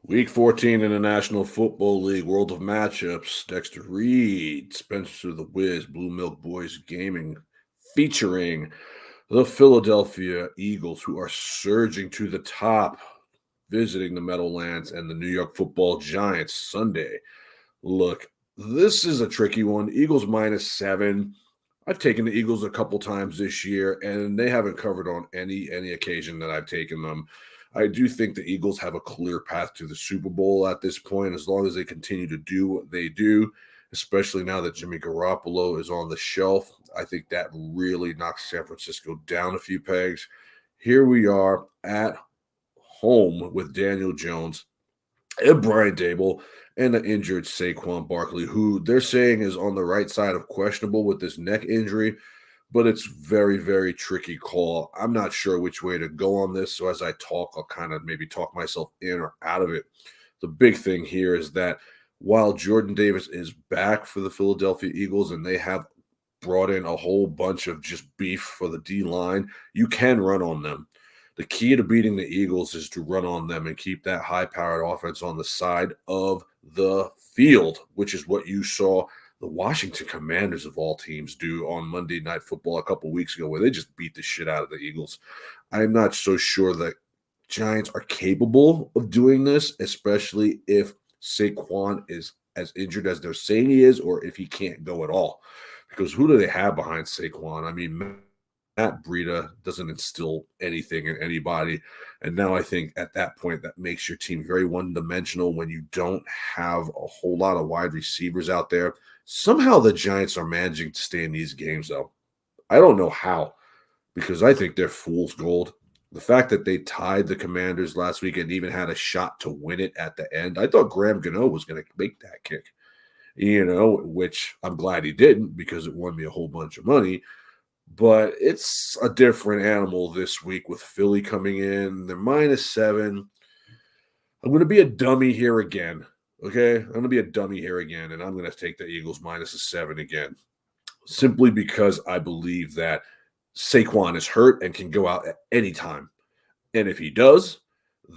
Week 14 in the National Football League World of Matchups. Dexter Reed, Spencer the Wiz, Blue Milk Boys Gaming, featuring the Philadelphia Eagles, who are surging to the top, visiting the Meadowlands and the New York Football Giants Sunday. Look, this is a tricky one. Eagles -7. I've taken the Eagles a couple times this year, and they haven't covered on any occasion that I've taken them. I do think the Eagles have a clear path to the Super Bowl at this point, as long as they continue to do what they do, especially now that Jimmy Garoppolo is on the shelf. I think that really knocks San Francisco down a few pegs. Here we are at home with Daniel Jones and Brian Dabol and the injured Saquon Barkley, who they're saying is on the right side of questionable with this neck injury, but it's very, very tricky call. I'm not sure which way to go on this. So as I talk, I'll kind of maybe talk myself in or out of it. The big thing here is that while Jordan Davis is back for the Philadelphia Eagles and they have brought in a whole bunch of just beef for the D line, you can run on them. The key to beating the Eagles is to run on them and keep that high-powered offense on the side of the field, which is what you saw the Washington Commanders of all teams do on Monday Night Football a couple weeks ago, where they just beat the shit out of the Eagles. I'm not so sure the Giants are capable of doing this, especially if Saquon is as injured as they're saying he is, or if he can't go at all. Because who do they have behind Saquon? I mean, Matt Breida doesn't instill anything in anybody. And now I think at that point, that makes your team very one-dimensional when you don't have a whole lot of wide receivers out there. Somehow the Giants are managing to stay in these games, though. I don't know how, because I think they're fool's gold. The fact that they tied the Commanders last week and even had a shot to win it at the end, I thought Graham Gano was going to make that kick, which I'm glad he didn't, because it won me a whole bunch of money. But it's a different animal this week with Philly coming in. They're -7. I'm going to be a dummy here again. Okay? I'm going to be a dummy here again, and I'm going to take the Eagles -7 again. Simply because I believe that Saquon is hurt and can go out at any time. And if he does,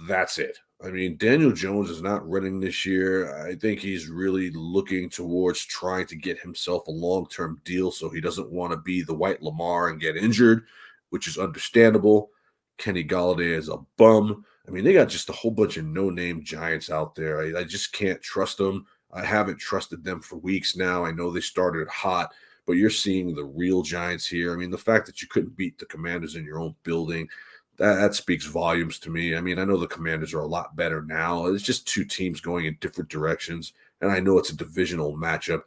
that's it. I mean, Daniel Jones is not running this year. I think he's really looking towards trying to get himself a long-term deal, so he doesn't want to be the white Lamar and get injured, which is understandable. Kenny Golladay is a bum. I mean, they got just a whole bunch of no-name Giants out there. I just can't trust them. I haven't trusted them for weeks now. I know they started hot, but you're seeing the real Giants here. I mean, the fact that you couldn't beat the Commanders in your own building, that speaks volumes to me. I mean, I know the Commanders are a lot better now. It's just two teams going in different directions, and I know it's a divisional matchup,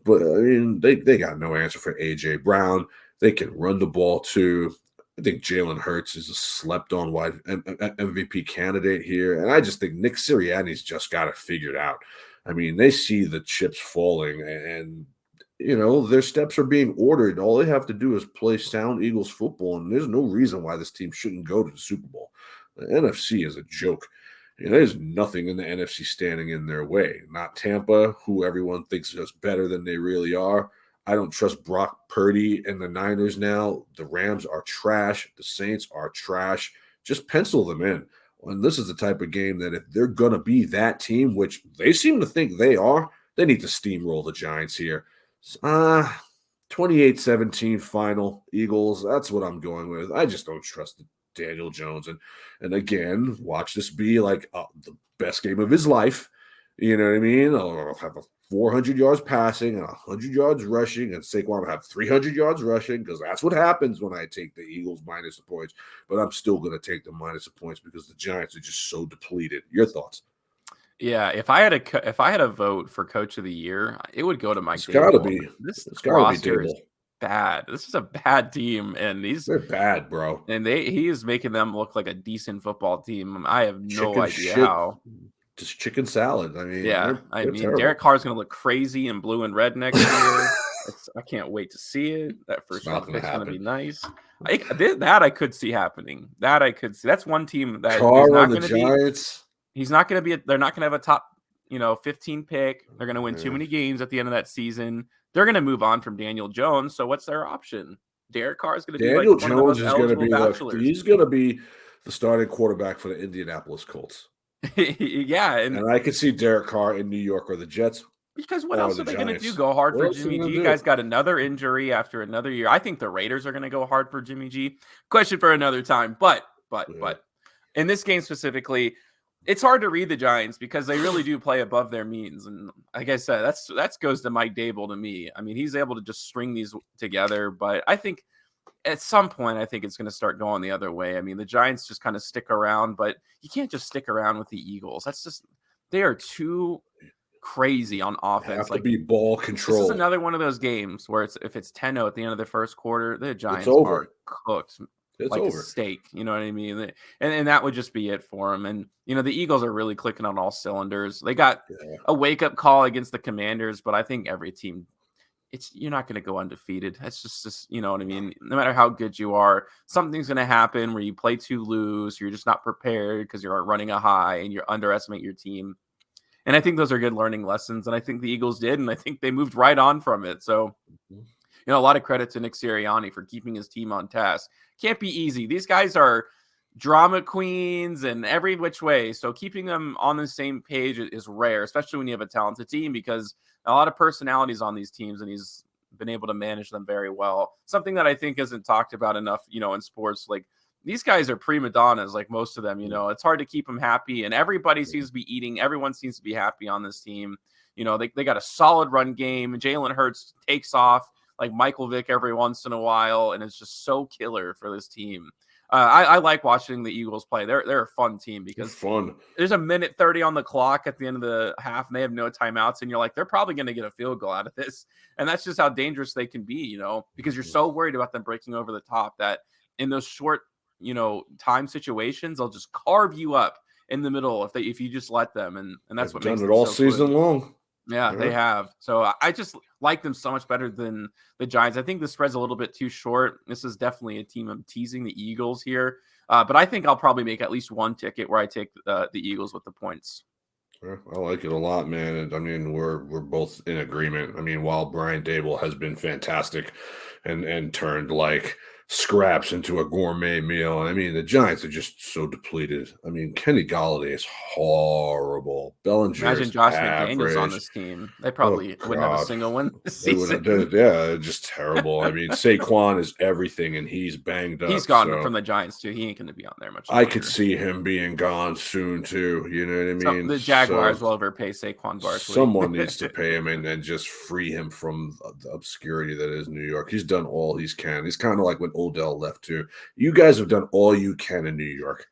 but I mean, they got no answer for A.J. Brown. They can run the ball too. I think Jalen Hurts is a slept-on wide MVP candidate here, and I just think Nick Sirianni's just got it figured out. I mean, they see the chips falling, and their steps are being ordered. All they have to do is play sound Eagles football, and there's no reason why this team shouldn't go to the Super Bowl. The NFC is a joke. There's nothing in the NFC standing in their way. Not Tampa, who everyone thinks is better than they really are. I don't trust Brock Purdy and the Niners now. The Rams are trash. The Saints are trash. Just pencil them in. And this is the type of game that if they're going to be that team, which they seem to think they are, they need to steamroll the Giants here. 28-17 final, Eagles. That's what I'm going with. I just don't trust Daniel Jones. And again, watch this be like the best game of his life. You know what I mean? I'll have 400 yards passing and 100 yards rushing, and Saquon will have 300 yards rushing, because that's what happens when I take the Eagles minus the points. But I'm still going to take the minus the points because the Giants are just so depleted. Your thoughts? Yeah, if I had a vote for Coach of the Year, it would go to Mike It's got to Dabol. be. This It's got to be roster is Dabol. bad. This is a bad team, and They're bad, bro. he is making them look like a decent football team. I have no idea shit. how. Just chicken salad. I mean, Yeah, they're terrible. Derek Carr's going to look crazy in blue and red next year. I can't wait to see it. That first round pick's going to be nice. That I could see happening. That I could see. That's one team that Carr is not on the going to be. Giants. He's not going to be. They're not going to have a top, 15 pick. They're going to win too many games at the end of that season. They're going to move on from Daniel Jones. So what's their option? Derek Carr is going to be Daniel like one Jones of the most is going to eligible be bachelors. he's going to be the starting quarterback for the Indianapolis Colts. Yeah, And I could see Derek Carr in New York or the Jets because what or else the are they going to do? Giants. Go hard What for else are they Jimmy gonna G? You do? guys got another injury after another year. I think the Raiders are going to go hard for Jimmy G. Question for another time. But Yeah. in this game specifically, it's hard to read the Giants because they really do play above their means. And like I said, that's goes to Mike Dabol to me. I mean, he's able to just string these together. But I think at some point, I think it's going to start going the other way. I mean, the Giants just kind of stick around, but you can't just stick around with the Eagles. That's just they are too crazy on offense. Have to Like be ball this is control. another one of those games where if it's 10-0 at the end of the first quarter, the It's Giants are over. cooked It's like a over. steak. You know what I mean? And that would just be it for them. And the Eagles are really clicking on all cylinders. They got Yeah. a wake up call against the Commanders, but I think every team. You're not going to go undefeated. That's just you know what I mean. No matter how good you are, something's going to happen where you play too loose. You're just not prepared because you're running a high and you underestimate your team. And I think those are good learning lessons. And I think the Eagles did, and I think they moved right on from it. So, a lot of credit to Nick Sirianni for keeping his team on task. Can't be easy. These guys are drama queens and every which way. So keeping them on the same page is rare, especially when you have a talented team, because a lot of personalities on these teams, and he's been able to manage them very well. Something that I think isn't talked about enough, in sports. Like these guys are prima donnas, like most of them. It's hard to keep them happy, and everybody seems to be eating. Everyone seems to be happy on this team. They got a solid run game. Jalen Hurts takes off like Michael Vick every once in a while, and it's just so killer for this team. I like watching the Eagles play. They're a fun team because fun. There's a minute 30 on the clock at the end of the half, and they have no timeouts, and you're like, they're probably going to get a field goal out of this. And that's just how dangerous they can be, because you're so worried about them breaking over the top that in those short, time situations, they'll just carve you up in the middle if you just let them. And that's They've what done makes it them all so season good. long. Yeah, they have. So I just like them so much better than the Giants. I think the spread's a little bit too short. This is definitely a team I'm teasing the Eagles here. But I think I'll probably make at least one ticket where I take the Eagles with the points. Yeah, I like it a lot, man. And I mean, we're both in agreement. I mean, while Brian Dable has been fantastic and turned like scraps into a gourmet meal, I mean, the Giants are just so depleted. I mean, Kenny Galladay is horrible. Bellinger Imagine is Josh McDaniels on average. this team. They Oh probably wouldn't have a God. single win this They would have season. yeah, just terrible. I mean, Saquon is everything and he's banged He's up. gone So from the Giants too. He ain't going to be on there much I could longer. see him being gone soon too. You know what I So mean? the So Jaguars will overpay Saquon Barkley. someone needs to pay him and just free him from the obscurity that is New York. He's done all he can. He's kind of like when Odell left too. You guys have done all you can in New York.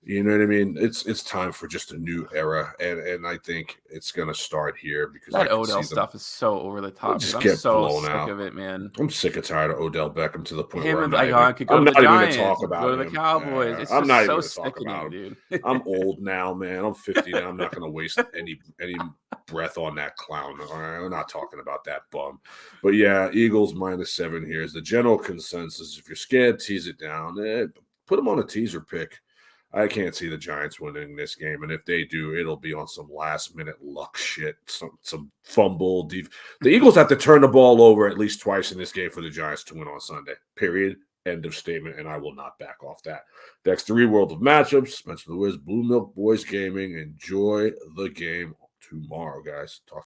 You know what I mean? It's time for just a new era, and I think it's gonna start here because I That could Odell see them stuff is so over the top, dude. just I'm get so blown sick out. of it, man. I'm sick and tired of Odell Beckham to the point Him where and like, oh, I could go I'm to the not even gonna Giants, talk you could go about to the him. Cowboys. It's I'm just not even so gonna talk about sickening, him. dude. I'm old now, man. I'm 50 now. I'm not gonna waste any breath on that clown. All right, we're not talking about that bum. But yeah, Eagles -7 here is the general consensus. If you're scared, tease it down. Put them on a teaser pick. I can't see the Giants winning this game, and if they do, it'll be on some last-minute luck shit, some fumble. The Eagles have to turn the ball over at least twice in this game for the Giants to win on Sunday. Period. End of statement, and I will not back off that. Dexter Reed, World of Matchups, Spencer the Wiz, Blue Milk Boys Gaming. Enjoy the game tomorrow, guys. Talk